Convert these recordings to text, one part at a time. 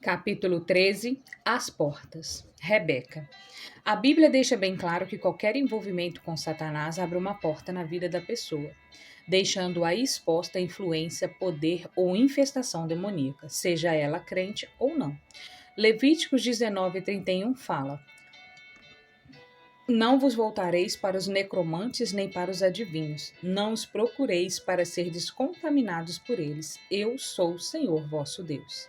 Capítulo 13. As portas. Rebeca. A Bíblia deixa bem claro que qualquer envolvimento com Satanás abre uma porta na vida da pessoa, deixando-a exposta a influência, poder ou infestação demoníaca, seja ela crente ou não. Levíticos 19:31 fala: Não vos voltareis para os necromantes nem para os adivinhos, não os procureis para serdes contaminados por eles. Eu sou o Senhor vosso Deus.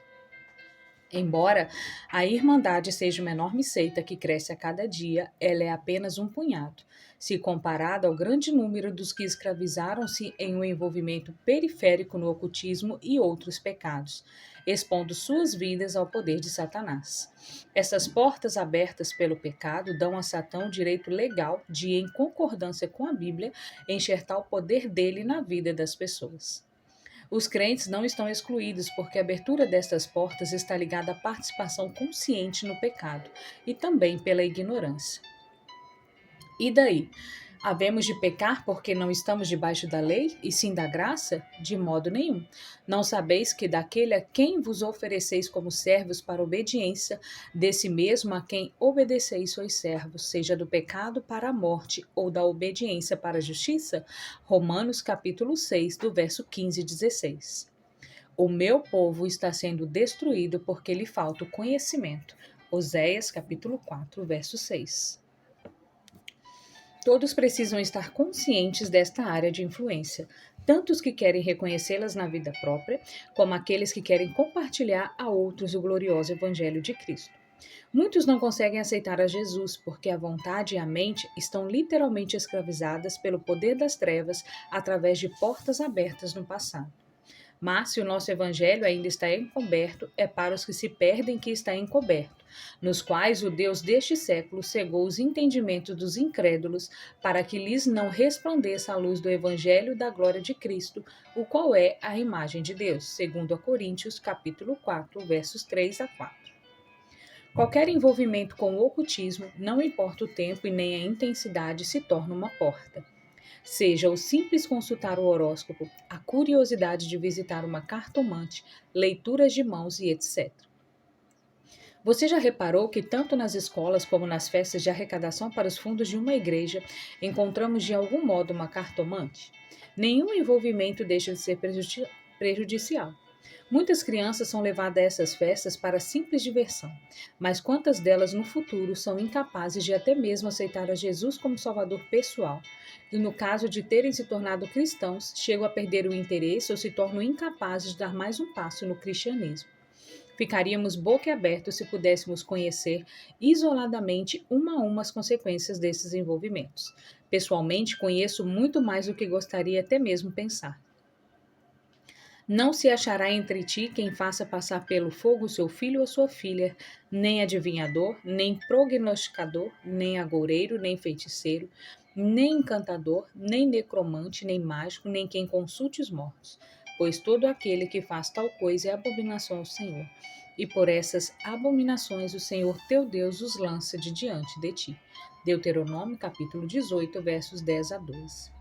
Embora a Irmandade seja uma enorme seita que cresce a cada dia, ela é apenas um punhado, se comparada ao grande número dos que escravizaram-se em um envolvimento periférico no ocultismo e outros pecados, expondo suas vidas ao poder de Satanás. Essas portas abertas pelo pecado dão a Satã o direito legal de, em concordância com a Bíblia, enxertar o poder dele na vida das pessoas. Os crentes não estão excluídos, porque a abertura destas portas está ligada à participação consciente no pecado e também pela ignorância. E daí? Havemos de pecar porque não estamos debaixo da lei, e sim da graça? De modo nenhum. Não sabeis que daquele a quem vos ofereceis como servos para obediência, desse mesmo a quem obedeceis sois servos, seja do pecado para a morte ou da obediência para a justiça? Romanos capítulo 6, do verso 15 e 16. O meu povo está sendo destruído porque lhe falta o conhecimento. Oséias capítulo 4, verso 6. Todos precisam estar conscientes desta área de influência, tanto os que querem reconhecê-las na vida própria, como aqueles que querem compartilhar a outros o glorioso Evangelho de Cristo. Muitos não conseguem aceitar a Jesus porque a vontade e a mente estão literalmente escravizadas pelo poder das trevas através de portas abertas no passado. Mas, se o nosso evangelho ainda está encoberto, é para os que se perdem que está encoberto, nos quais o Deus deste século cegou os entendimentos dos incrédulos, para que lhes não resplandeça a luz do evangelho da glória de Cristo, o qual é a imagem de Deus, segundo a Coríntios, capítulo 4, versos 3 a 4. Qualquer envolvimento com o ocultismo, não importa o tempo e nem a intensidade, se torna uma porta. Seja o simples consultar o horóscopo, a curiosidade de visitar uma cartomante, leituras de mãos e etc. Você já reparou que tanto nas escolas como nas festas de arrecadação para os fundos de uma igreja encontramos de algum modo uma cartomante? Nenhum envolvimento deixa de ser prejudicial. Muitas crianças são levadas a essas festas para simples diversão, mas quantas delas no futuro são incapazes de até mesmo aceitar a Jesus como Salvador pessoal? E no caso de terem se tornado cristãos, chegam a perder o interesse ou se tornam incapazes de dar mais um passo no cristianismo. Ficaríamos boquiabertos se pudéssemos conhecer isoladamente uma a uma as consequências desses envolvimentos. Pessoalmente, conheço muito mais do que gostaria até mesmo pensar. Não se achará entre ti quem faça passar pelo fogo seu filho ou sua filha, nem adivinhador, nem prognosticador, nem agoureiro, nem feiticeiro, nem encantador, nem necromante, nem mágico, nem quem consulte os mortos. Pois todo aquele que faz tal coisa é abominação ao Senhor. E por essas abominações o Senhor teu Deus os lança de diante de ti. Deuteronômio capítulo 18, versos 10 a 12.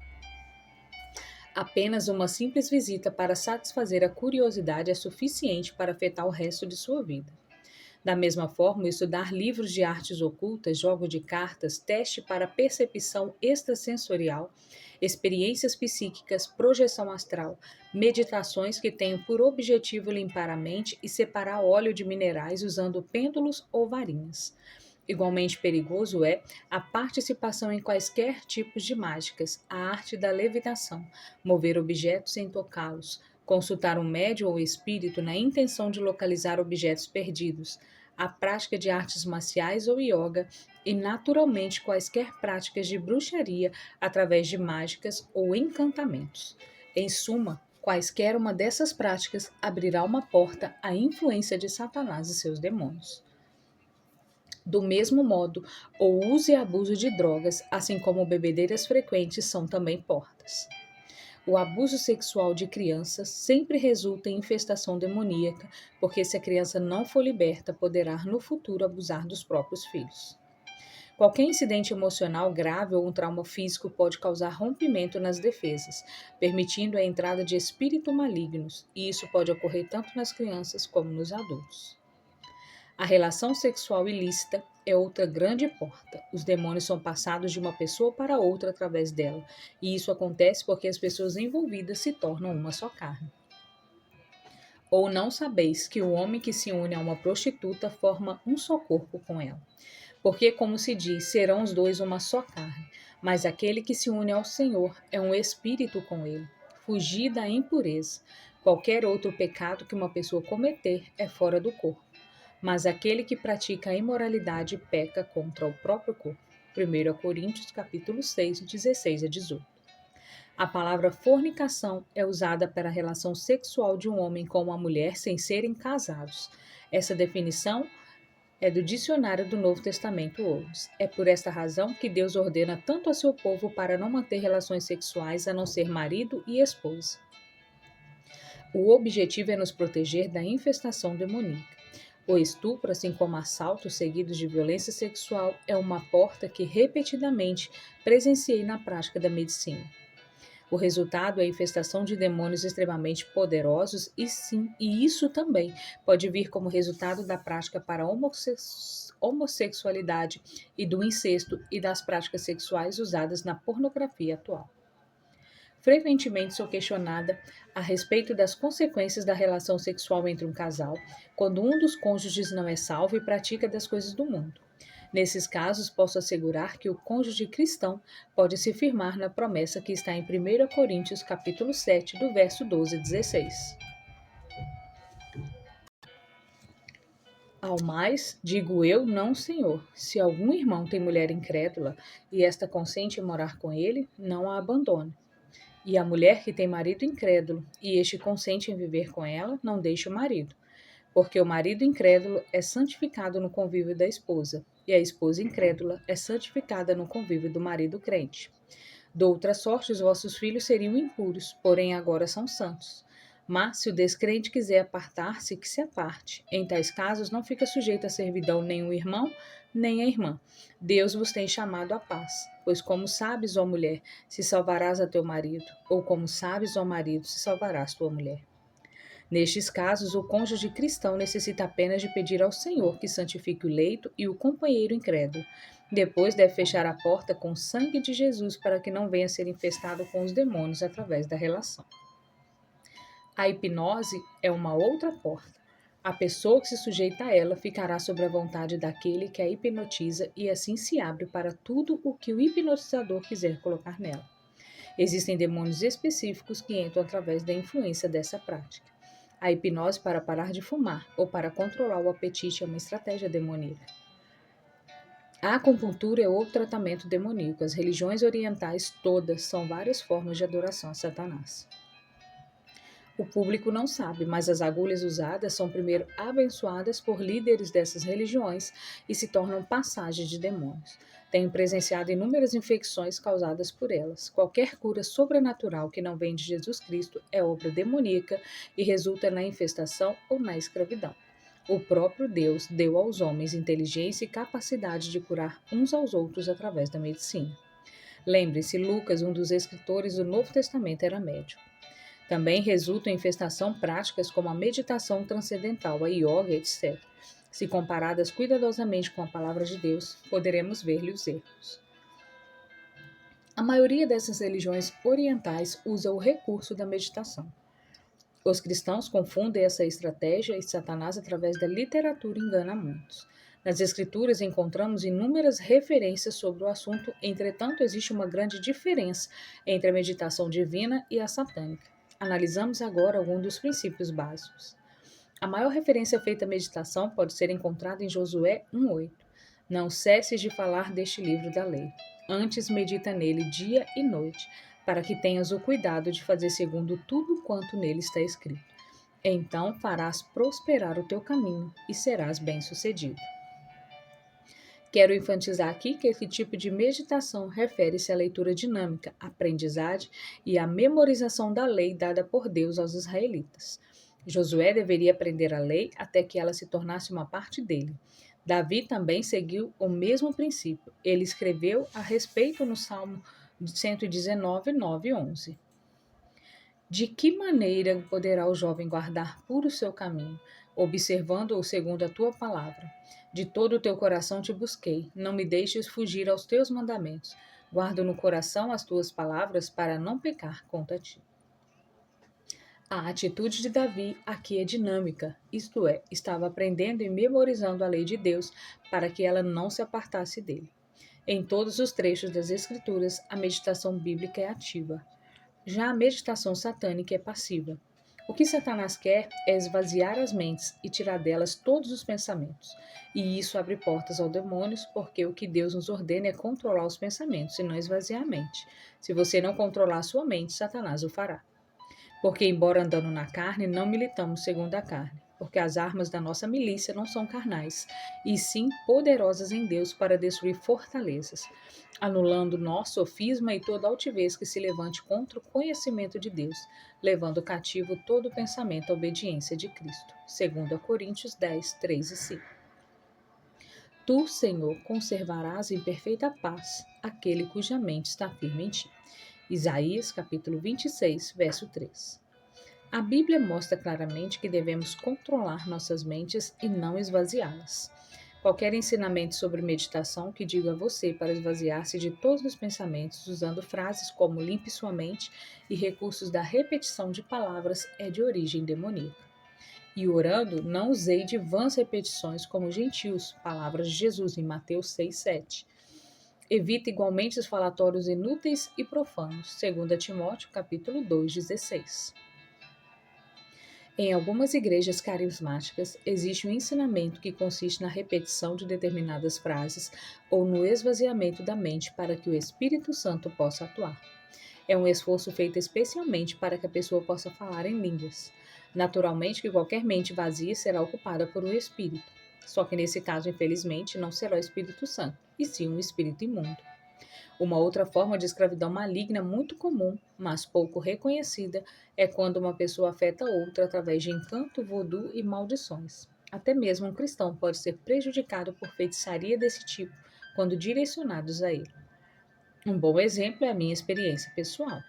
Apenas uma simples visita para satisfazer a curiosidade é suficiente para afetar o resto de sua vida. Da mesma forma, estudar livros de artes ocultas, jogo de cartas, teste para percepção extrasensorial, experiências psíquicas, projeção astral, meditações que tenham por objetivo limpar a mente e separar óleo de minerais usando pêndulos ou varinhas. Igualmente perigoso é a participação em quaisquer tipos de mágicas, a arte da levitação, mover objetos sem tocá-los, consultar um médium ou espírito na intenção de localizar objetos perdidos, a prática de artes marciais ou yoga e, naturalmente, quaisquer práticas de bruxaria através de mágicas ou encantamentos. Em suma, quaisquer uma dessas práticas abrirá uma porta à influência de Satanás e seus demônios. Do mesmo modo, o uso e abuso de drogas, assim como bebedeiras frequentes, são também portas. O abuso sexual de crianças sempre resulta em infestação demoníaca, porque se a criança não for liberta, poderá no futuro abusar dos próprios filhos. Qualquer incidente emocional grave ou um trauma físico pode causar rompimento nas defesas, permitindo a entrada de espíritos malignos, e isso pode ocorrer tanto nas crianças como nos adultos. A relação sexual ilícita é outra grande porta. Os demônios são passados de uma pessoa para outra através dela, e isso acontece porque as pessoas envolvidas se tornam uma só carne. Ou não sabeis que o homem que se une a uma prostituta forma um só corpo com ela? Porque, como se diz, serão os dois uma só carne. Mas aquele que se une ao Senhor é um espírito com ele. Fugir da impureza. Qualquer outro pecado que uma pessoa cometer é fora do corpo. Mas aquele que pratica a imoralidade peca contra o próprio corpo. 1 Coríntios capítulo 6, 16 a 18. A palavra fornicação é usada para a relação sexual de um homem com uma mulher sem serem casados. Essa definição é do dicionário do Novo Testamento hoje. É por esta razão que Deus ordena tanto a seu povo para não manter relações sexuais a não ser marido e esposa. O objetivo é nos proteger da infestação demoníaca. O estupro, assim como assaltos seguidos de violência sexual, é uma porta que repetidamente presenciei na prática da medicina. O resultado é a infestação de demônios extremamente poderosos e isso também pode vir como resultado da prática para a homossexualidade e do incesto e das práticas sexuais usadas na pornografia atual. Frequentemente sou questionada a respeito das consequências da relação sexual entre um casal, quando um dos cônjuges não é salvo e pratica das coisas do mundo. Nesses casos, posso assegurar que o cônjuge cristão pode se firmar na promessa que está em 1 Coríntios capítulo 7, do verso 12 a 16. Ao mais, digo eu, não, Senhor. Se algum irmão tem mulher incrédula e esta consente em morar com ele, não a abandone. E a mulher que tem marido incrédulo e este consente em viver com ela, não deixe o marido. Porque o marido incrédulo é santificado no convívio da esposa, e a esposa incrédula é santificada no convívio do marido crente. De outra sorte, os vossos filhos seriam impuros, porém agora são santos. Mas, se o descrente quiser apartar-se, que se aparte. Em tais casos, não fica sujeito à servidão nem o irmão, nem a irmã. Deus vos tem chamado à paz. Pois como sabes, ó mulher, se salvarás a teu marido, ou como sabes, ó marido, se salvarás tua mulher. Nestes casos, o cônjuge cristão necessita apenas de pedir ao Senhor que santifique o leito e o companheiro incrédulo. Depois deve fechar a porta com o sangue de Jesus para que não venha a ser infestado com os demônios através da relação. A hipnose é uma outra porta. A pessoa que se sujeita a ela ficará sob a vontade daquele que a hipnotiza e assim se abre para tudo o que o hipnotizador quiser colocar nela. Existem demônios específicos que entram através da influência dessa prática. A hipnose para parar de fumar ou para controlar o apetite é uma estratégia demoníaca. A acupuntura é outro tratamento demoníaco. As religiões orientais todas são várias formas de adoração a Satanás. O público não sabe, mas as agulhas usadas são primeiro abençoadas por líderes dessas religiões e se tornam passagens de demônios. Tenho presenciado inúmeras infecções causadas por elas. Qualquer cura sobrenatural que não vem de Jesus Cristo é obra demoníaca e resulta na infestação ou na escravidão. O próprio Deus deu aos homens inteligência e capacidade de curar uns aos outros através da medicina. Lembre-se, Lucas, um dos escritores do Novo Testamento, era médico. Também resultam em infestação práticas como a meditação transcendental, a yoga, etc. Se comparadas cuidadosamente com a palavra de Deus, poderemos ver-lhe os erros. A maioria dessas religiões orientais usa o recurso da meditação. Os cristãos confundem essa estratégia e Satanás, através da literatura, engana muitos. Nas Escrituras encontramos inúmeras referências sobre o assunto, entretanto, existe uma grande diferença entre a meditação divina e a satânica. Analisamos agora alguns dos princípios básicos. A maior referência feita à meditação pode ser encontrada em Josué 1:8. Não cesses de falar deste livro da lei. Antes medita nele dia e noite, para que tenhas o cuidado de fazer segundo tudo quanto nele está escrito. Então farás prosperar o teu caminho e serás bem-sucedido. Quero enfatizar aqui que esse tipo de meditação refere-se à leitura dinâmica, aprendizagem e à memorização da lei dada por Deus aos israelitas. Josué deveria aprender a lei até que ela se tornasse uma parte dele. Davi também seguiu o mesmo princípio. Ele escreveu a respeito no Salmo 119, 9 e 11. De que maneira poderá o jovem guardar puro o seu caminho, observando-o segundo a tua palavra? De todo o teu coração te busquei, não me deixes fugir aos teus mandamentos. Guardo no coração as tuas palavras para não pecar contra ti. A atitude de Davi aqui é dinâmica, isto é, estava aprendendo e memorizando a lei de Deus para que ela não se apartasse dele. Em todos os trechos das Escrituras, a meditação bíblica é ativa. Já a meditação satânica é passiva. O que Satanás quer é esvaziar as mentes e tirar delas todos os pensamentos. E isso abre portas aos demônios, porque o que Deus nos ordena é controlar os pensamentos e não esvaziar a mente. Se você não controlar a sua mente, Satanás o fará. Porque, embora andando na carne, não militamos segundo a carne. Porque as armas da nossa milícia não são carnais, e sim poderosas em Deus para destruir fortalezas, anulando nosso sofisma e toda altivez que se levante contra o conhecimento de Deus, levando cativo todo o pensamento à obediência de Cristo. 2 Coríntios 10, 3 e 5. Tu, Senhor, conservarás em perfeita paz aquele cuja mente está firme em ti. Isaías, capítulo 26, verso 3. A Bíblia mostra claramente que devemos controlar nossas mentes e não esvaziá-las. Qualquer ensinamento sobre meditação que diga a você para esvaziar-se de todos os pensamentos usando frases como limpe sua mente e recursos da repetição de palavras é de origem demoníaca. E orando, não usei de vãs repetições como gentios, palavras de Jesus em Mateus 6, 7. Evita igualmente os falatórios inúteis e profanos, 2 Timóteo capítulo 2, 16. Em algumas igrejas carismáticas, existe um ensinamento que consiste na repetição de determinadas frases ou no esvaziamento da mente para que o Espírito Santo possa atuar. É um esforço feito especialmente para que a pessoa possa falar em línguas. Naturalmente que qualquer mente vazia será ocupada por um espírito. Só que nesse caso, infelizmente, não será o Espírito Santo, e sim um espírito imundo. Uma outra forma de escravidão maligna muito comum, mas pouco reconhecida, é quando uma pessoa afeta outra através de encanto, voodoo e maldições. Até mesmo um cristão pode ser prejudicado por feitiçaria desse tipo quando direcionados a ele. Um bom exemplo é a minha experiência pessoal.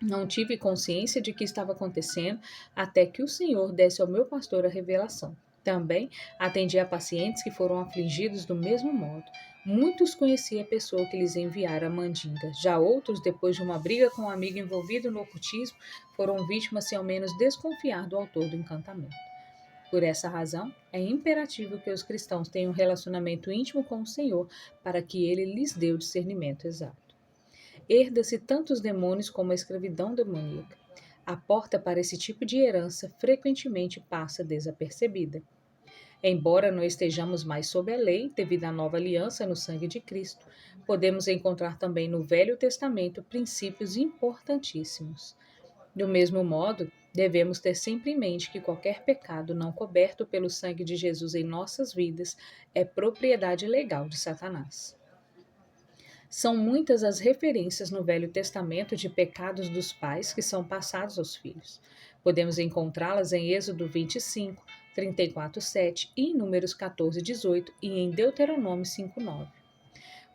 Não tive consciência de que estava acontecendo até que o Senhor desse ao meu pastor a revelação. Também atendi a pacientes que foram afligidos do mesmo modo. Muitos conheci a pessoa que lhes enviara a mandinga. Já outros, depois de uma briga com um amigo envolvido no ocultismo, foram vítimas sem ao menos desconfiar do autor do encantamento. Por essa razão, é imperativo que os cristãos tenham um relacionamento íntimo com o Senhor para que ele lhes dê o discernimento exato. Herda-se tanto os demônios como a escravidão demoníaca. A porta para esse tipo de herança frequentemente passa desapercebida. Embora não estejamos mais sob a lei, devido à nova aliança no sangue de Cristo, podemos encontrar também no Velho Testamento princípios importantíssimos. Do mesmo modo, devemos ter sempre em mente que qualquer pecado não coberto pelo sangue de Jesus em nossas vidas é propriedade legal de Satanás. São muitas as referências no Velho Testamento de pecados dos pais que são passados aos filhos. Podemos encontrá-las em Êxodo 25, 34, 7 e em Números 14, 18 e em Deuteronômio 5, 9.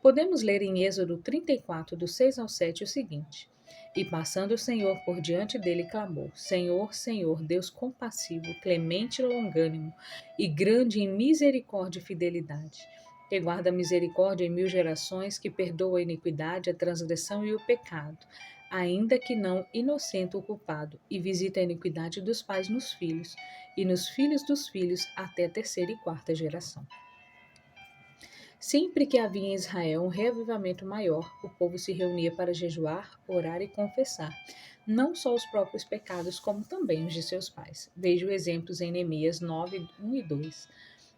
Podemos ler em Êxodo 34, do 6 ao 7 o seguinte: E passando o Senhor por diante dele, clamou: Senhor, Senhor, Deus compassivo, clemente e longânimo, e grande em misericórdia e fidelidade, que guarda a misericórdia em 1000 gerações, que perdoa a iniquidade, a transgressão e o pecado, ainda que não inocente o culpado, e visita a iniquidade dos pais nos filhos, e nos filhos dos filhos até a terceira e quarta geração. Sempre que havia em Israel um reavivamento maior, o povo se reunia para jejuar, orar e confessar, não só os próprios pecados, como também os de seus pais. Veja exemplos em Neemias 9, 1 e 2.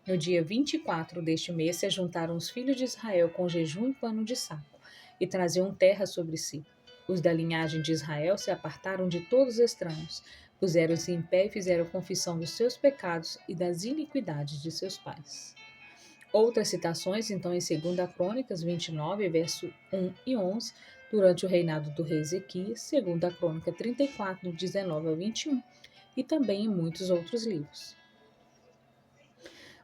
No dia 24 deste mês se juntaram os filhos de Israel com jejum e pano de saco, e traziam terra sobre si. Os da linhagem de Israel se apartaram de todos os estranhos, puseram-se em pé e fizeram confissão dos seus pecados e das iniquidades de seus pais. Outras citações, então, em 2 Crônicas 29, verso 1 e 11, durante o reinado do rei Ezequias, 2 Crônica 34, 19 a 21, e também em muitos outros livros.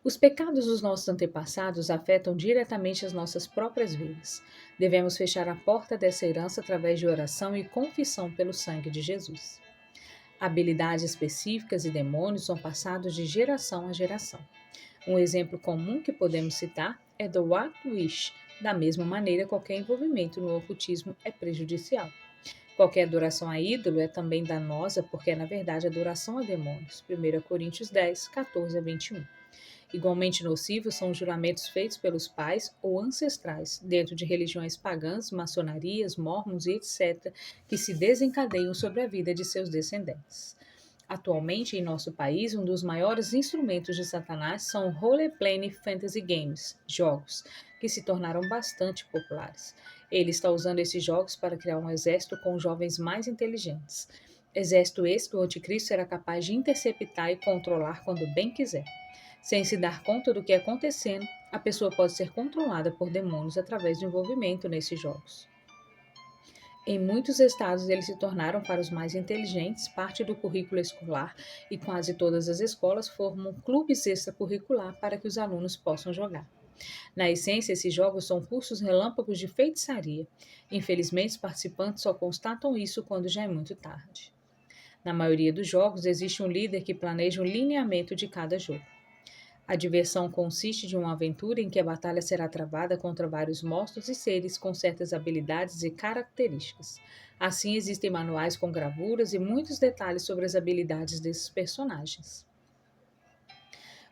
Os pecados dos nossos antepassados afetam diretamente as nossas próprias vidas. Devemos fechar a porta dessa herança através de oração e confissão pelo sangue de Jesus. Habilidades específicas e demônios são passados de geração a geração. Um exemplo comum que podemos citar é do What Wish. Da mesma maneira, qualquer envolvimento no ocultismo é prejudicial. Qualquer adoração a ídolo é também danosa porque é, na verdade, adoração a demônios. 1 Coríntios 10, 14 a 21. Igualmente nocivos são os juramentos feitos pelos pais ou ancestrais, dentro de religiões pagãs, maçonarias, mormons e etc., que se desencadeiam sobre a vida de seus descendentes. Atualmente, em nosso país, um dos maiores instrumentos de Satanás são role-playing fantasy games, jogos, que se tornaram bastante populares. Ele está usando esses jogos para criar um exército com jovens mais inteligentes. Exército esse que o anticristo será capaz de interceptar e controlar quando bem quiser. Sem se dar conta do que é acontecendo, a pessoa pode ser controlada por demônios através do envolvimento nesses jogos. Em muitos estados, eles se tornaram, para os mais inteligentes, parte do currículo escolar e quase todas as escolas formam clubes extracurricular para que os alunos possam jogar. Na essência, esses jogos são cursos relâmpagos de feitiçaria. Infelizmente, os participantes só constatam isso quando já é muito tarde. Na maioria dos jogos, existe um líder que planeja o lineamento de cada jogo. A diversão consiste de uma aventura em que a batalha será travada contra vários monstros e seres com certas habilidades e características. Assim, existem manuais com gravuras e muitos detalhes sobre as habilidades desses personagens.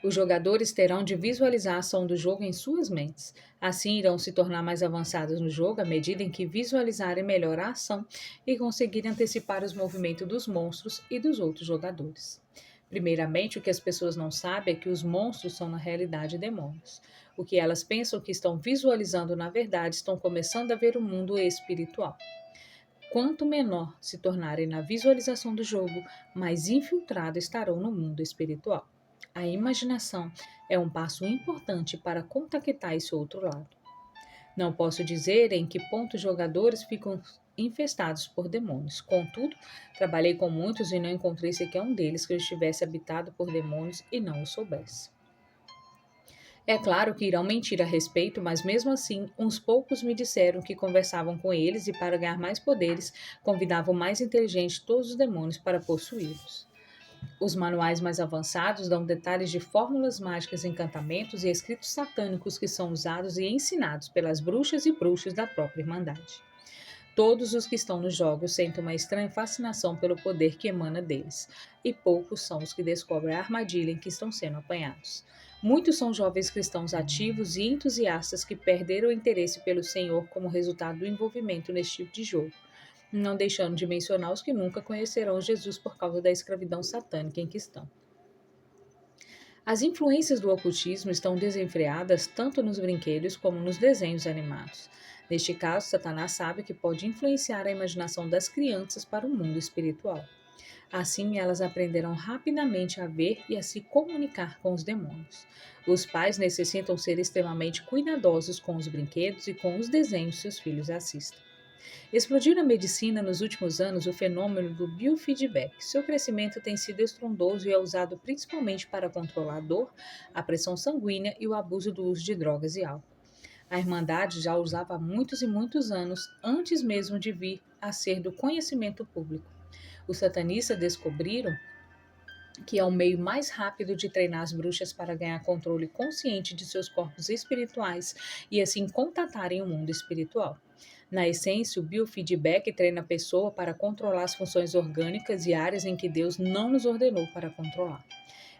Os jogadores terão de visualizar a ação do jogo em suas mentes. Assim, irão se tornar mais avançados no jogo à medida em que visualizarem melhor a ação e conseguirem antecipar os movimentos dos monstros e dos outros jogadores. Primeiramente, o que as pessoas não sabem é que os monstros são, na realidade, demônios. O que elas pensam que estão visualizando, na verdade, estão começando a ver o mundo espiritual. Quanto menor se tornarem na visualização do jogo, mais infiltrados estarão no mundo espiritual. A imaginação é um passo importante para contactar esse outro lado. Não posso dizer em que ponto os jogadores ficam infestados por demônios. Contudo, trabalhei com muitos e não encontrei sequer um deles que estivesse habitado por demônios e não o soubesse. É claro que irão mentir a respeito, mas mesmo assim, uns poucos me disseram que conversavam com eles e, para ganhar mais poderes, convidavam mais inteligentes todos os demônios para possuí-los. Os manuais mais avançados dão detalhes de fórmulas mágicas, encantamentos e escritos satânicos que são usados e ensinados pelas bruxas e bruxos da própria Irmandade. Todos os que estão nos jogos sentem uma estranha fascinação pelo poder que emana deles, e poucos são os que descobrem a armadilha em que estão sendo apanhados. Muitos são jovens cristãos ativos e entusiastas que perderam o interesse pelo Senhor como resultado do envolvimento neste tipo de jogo, não deixando de mencionar os que nunca conhecerão Jesus por causa da escravidão satânica em que estão. As influências do ocultismo estão desenfreadas tanto nos brinquedos como nos desenhos animados. Neste caso, Satanás sabe que pode influenciar a imaginação das crianças para o mundo espiritual. Assim, elas aprenderão rapidamente a ver e a se comunicar com os demônios. Os pais necessitam ser extremamente cuidadosos com os brinquedos e com os desenhos que seus filhos assistem. Explodiu na medicina nos últimos anos o fenômeno do biofeedback. Seu crescimento tem sido estrondoso e é usado principalmente para controlar a dor, a pressão sanguínea e o abuso do uso de drogas e álcool. A Irmandade já usava há muitos e muitos anos, antes mesmo de vir a ser do conhecimento público. Os satanistas descobriram que é o meio mais rápido de treinar as bruxas para ganhar controle consciente de seus corpos espirituais e assim contatarem o mundo espiritual. Na essência, o biofeedback treina a pessoa para controlar as funções orgânicas e áreas em que Deus não nos ordenou para controlar.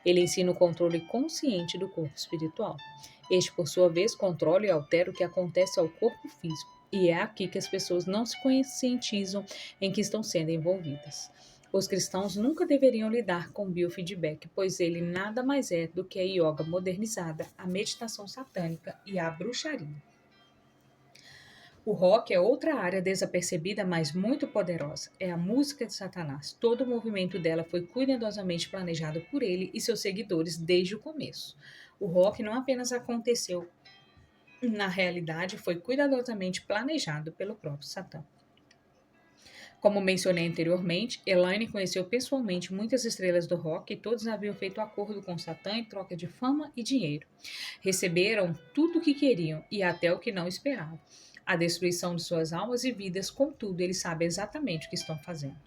Ele ensina o controle consciente do corpo espiritual. Este, por sua vez, controla e altera o que acontece ao corpo físico. E é aqui que as pessoas não se conscientizam em que estão sendo envolvidas. Os cristãos nunca deveriam lidar com biofeedback, pois ele nada mais é do que a yoga modernizada, a meditação satânica e a bruxaria. O rock é outra área desapercebida, mas muito poderosa. É a música de Satanás. Todo o movimento dela foi cuidadosamente planejado por ele e seus seguidores desde o começo. O rock não apenas aconteceu, na realidade, foi cuidadosamente planejado pelo próprio Satã. Como mencionei anteriormente, Elaine conheceu pessoalmente muitas estrelas do rock e todos haviam feito acordo com Satã em troca de fama e dinheiro. Receberam tudo o que queriam e até o que não esperavam. A destruição de suas almas e vidas, contudo, eles sabem exatamente o que estão fazendo.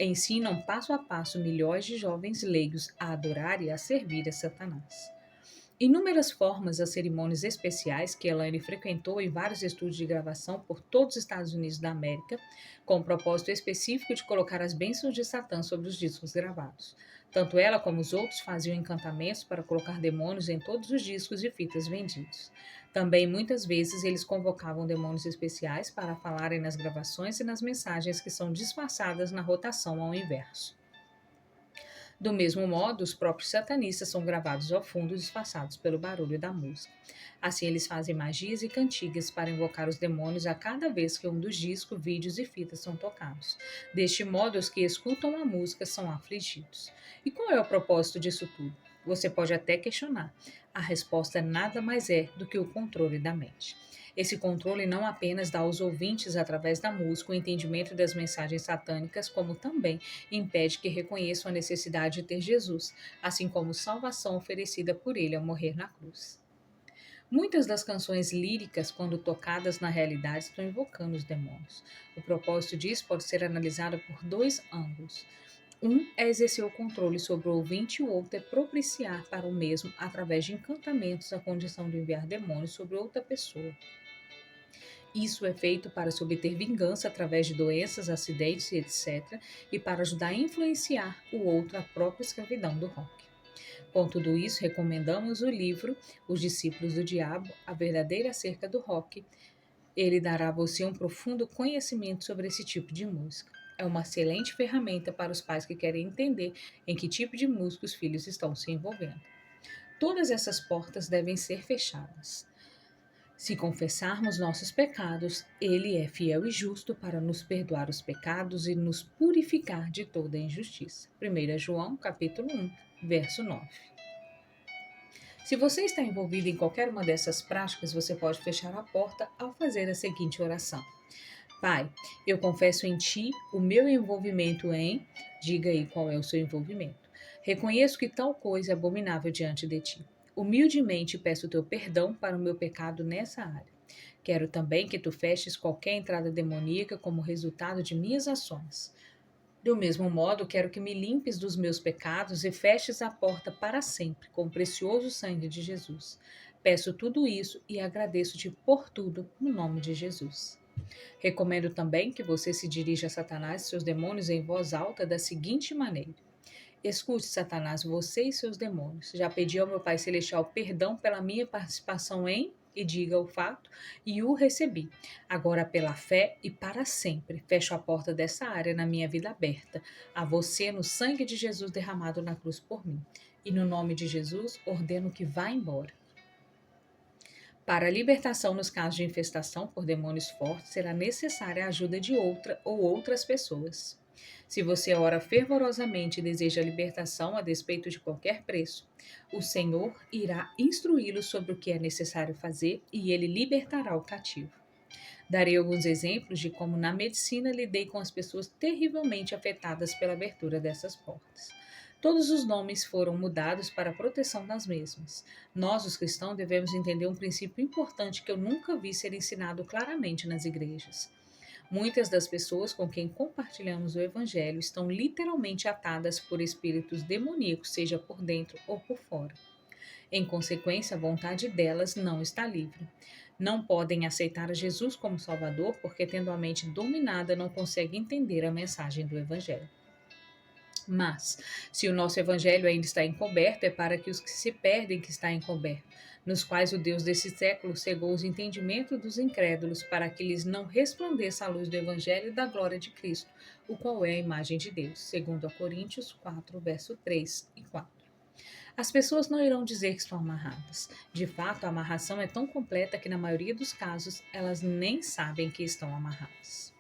ensinam passo a passo milhões de jovens leigos a adorar e a servir a Satanás. Inúmeras formas as cerimônias especiais que Elaine frequentou em vários estúdios de gravação por todos os Estados Unidos da América, com o propósito específico de colocar as bênçãos de Satã sobre os discos gravados. Tanto ela como os outros faziam encantamentos para colocar demônios em todos os discos e fitas vendidos. Também, muitas vezes, eles convocavam demônios especiais para falarem nas gravações e nas mensagens que são disfarçadas na rotação ao inverso. Do mesmo modo, os próprios satanistas são gravados ao fundo, disfarçados pelo barulho da música. Assim, eles fazem magias e cantigas para invocar os demônios a cada vez que um dos discos, vídeos e fitas são tocados. Deste modo, os que escutam a música são afligidos. E qual é o propósito disso tudo? Você pode até questionar. A resposta nada mais é do que o controle da mente. Esse controle não apenas dá aos ouvintes, através da música, o entendimento das mensagens satânicas, como também impede que reconheçam a necessidade de ter Jesus, assim como salvação oferecida por ele ao morrer na cruz. Muitas das canções líricas, quando tocadas na realidade, estão invocando os demônios. O propósito disso pode ser analisado por dois ângulos. Um é exercer o controle sobre o ouvinte e o outro é propiciar para o mesmo, através de encantamentos, a condição de enviar demônios sobre outra pessoa. Isso é feito para se obter vingança através de doenças, acidentes e etc., e para ajudar a influenciar o outro à própria escravidão do rock. Com tudo isso, recomendamos o livro Os Discípulos do Diabo, a verdadeira acerca do rock. Ele dará a você um profundo conhecimento sobre esse tipo de música. É uma excelente ferramenta para os pais que querem entender em que tipo de música os filhos estão se envolvendo. Todas essas portas devem ser fechadas. Se confessarmos nossos pecados, ele é fiel e justo para nos perdoar os pecados e nos purificar de toda injustiça. 1 João, capítulo 1, verso 9. Se você está envolvido em qualquer uma dessas práticas, você pode fechar a porta ao fazer a seguinte oração. Pai, eu confesso em Ti o meu envolvimento em... Diga aí qual é o seu envolvimento. Reconheço que tal coisa é abominável diante de Ti. Humildemente peço teu perdão para o meu pecado nessa área. Quero também que tu feches qualquer entrada demoníaca como resultado de minhas ações. Do mesmo modo, quero que me limpes dos meus pecados e feches a porta para sempre com o precioso sangue de Jesus. Peço tudo isso e agradeço-te por tudo no nome de Jesus. Recomendo também que você se dirija a Satanás e seus demônios em voz alta da seguinte maneira. Escute, Satanás, você e seus demônios. Já pedi ao meu Pai Celestial perdão pela minha participação em, e diga o fato, e o recebi. Agora, pela fé e para sempre, fecho a porta dessa área na minha vida aberta, a você no sangue de Jesus derramado na cruz por mim. E no nome de Jesus, ordeno que vá embora. Para a libertação nos casos de infestação por demônios fortes, será necessária a ajuda de outra ou outras pessoas. Se você ora fervorosamente e deseja a libertação a despeito de qualquer preço, o Senhor irá instruí-lo sobre o que é necessário fazer e ele libertará o cativo. Darei alguns exemplos de como na medicina lidei com as pessoas terrivelmente afetadas pela abertura dessas portas. Todos os nomes foram mudados para a proteção das mesmas. Nós, os cristãos, devemos entender um princípio importante que eu nunca vi ser ensinado claramente nas igrejas. Muitas das pessoas com quem compartilhamos o Evangelho estão literalmente atadas por espíritos demoníacos, seja por dentro ou por fora. Em consequência, a vontade delas não está livre. Não podem aceitar a Jesus como Salvador porque, tendo a mente dominada, não conseguem entender a mensagem do Evangelho. Mas, se o nosso evangelho ainda está encoberto, é para que os que se perdem que está encoberto, nos quais o Deus desse século cegou os entendimentos dos incrédulos, para que lhes não resplandeça a luz do evangelho e da glória de Cristo, o qual é a imagem de Deus, segundo a Coríntios 4, verso 3 e 4. As pessoas não irão dizer que estão amarradas. De fato, a amarração é tão completa que, na maioria dos casos, elas nem sabem que estão amarradas.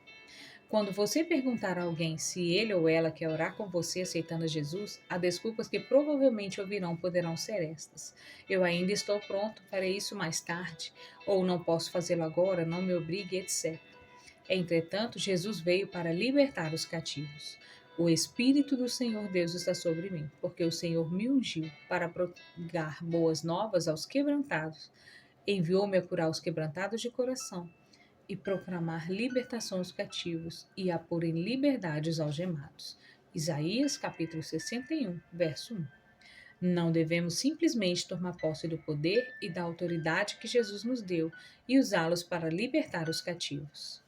Quando você perguntar a alguém se ele ou ela quer orar com você aceitando Jesus, as desculpas que provavelmente ouvirão poderão ser estas. Eu ainda estou pronto, farei isso mais tarde, ou não posso fazê-lo agora, não me obrigue, etc. Entretanto, Jesus veio para libertar os cativos. O Espírito do Senhor Deus está sobre mim, porque o Senhor me ungiu para pregar boas novas aos quebrantados. Enviou-me a curar os quebrantados de coração e proclamar libertação aos cativos e a pôr em liberdade os algemados. Isaías capítulo 61, verso 1. Não devemos simplesmente tomar posse do poder e da autoridade que Jesus nos deu e usá-los para libertar os cativos.